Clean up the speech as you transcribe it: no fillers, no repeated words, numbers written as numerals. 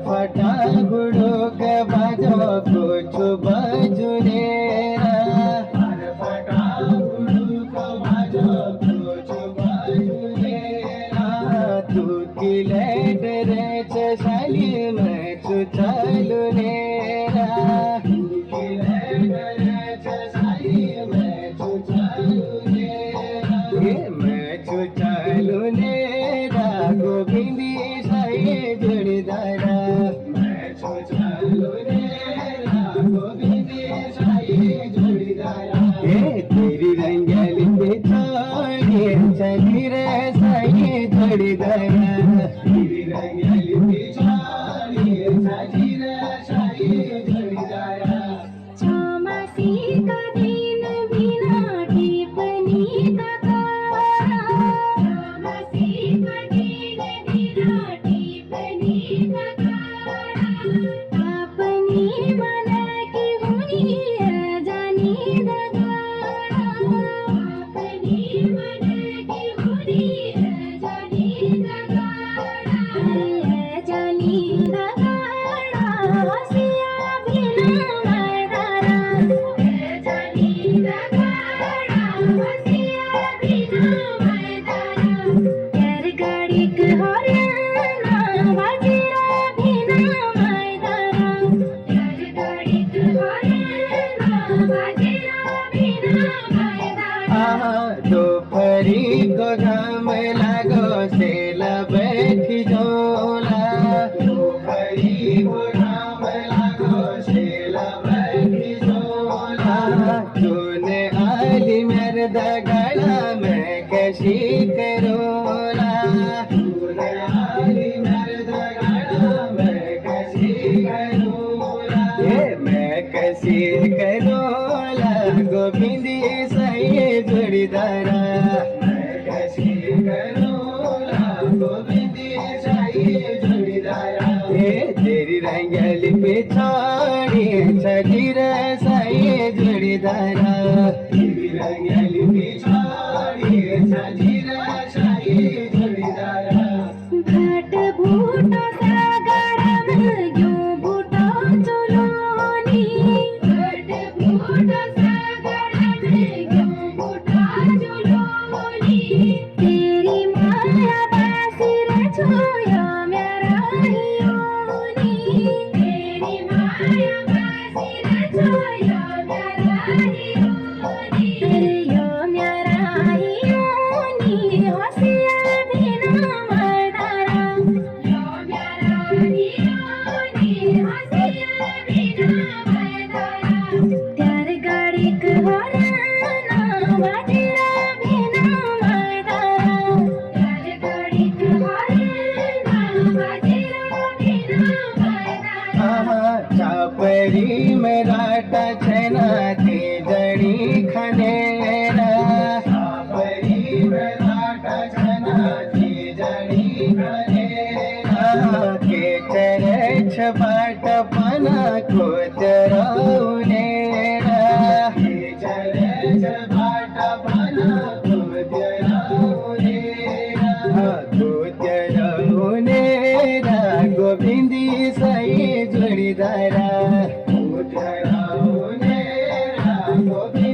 फटा गुड़ुक बाजो कुछ बजुरे फटा गुड़ुक बाजो कुछ बजुरे तू किले डरे चली मैं चलू नेरा तू किले डरे चली मैं चलू नेरा मैं चलू नेरा गोविंदी साई जोड़ीदारा तेरी रंगली बिछाड़ी चली रे साई जोड़ीदारा तेरी रंगली बिछाड़ी चली रे साई जोड़ीदारा चौमासी का दिन बिना टिप्पणी का तारा चौमासी का दिन बिना टिप्पणी का तारा अपनी मन की हुई जानी दगाड़ा अपनी मन की हुई जानी दगाड़ा जानी दगाड़ा हसिया बिना मरदारा जानी दगाड़ा हसिया बिना मरदारा यार गाड़ी के हरियाणा बाजीरा बिना मरदारा यार गाड़ी के हरियाणा बाजीरा बिना मरदारा दोपहरी को घाम लागो सेला बैठी जोला दोपहरी को घाम लागो सेला बैठी जोला तूने आली मर्द गला मैं कैसी करोला तूने आली मर्द गला मैं कैसी करोला मैं कैसी करोला गोविंदी साई जोड़ीदारा मैं कैसी करोला गोविंदी साई जोड़ीदारा तेरी रंगली बिछाड़ी चली रे साई जोड़ीदारा तेरी रंगली बिछाड़ी चली रे साई जोड़ीदारा घाट भूटा सागर में क्यों भूटा चुलोनी घाट भूटा सागर में क्यों भूटा चुलोनी तेरी माया बासिर छुया मेरा हियोनी तेरी माया बासिर छुया मेरा हियोनी यो मेरा हियोनी हसिया बिना मरदारा यो मेरा हियोनी हसिया बिना मरदारा त्यार गाड़ी के हरियाणा बाजीरा बिना मरदारा त्यार गाड़ी के हरियाणा बाजीरा बिना मरदारा चापरी में राटा छना थी जड़ी खनेरा चापरी में राटा छना थी जड़ी खनेरा के चरे छबाट पना को चरौनेरा के चरे छबाट पना को चरौनेरा को चरौनेरा गोविंदी साई जोड़ीदारा को चरौनेरा गोविंदी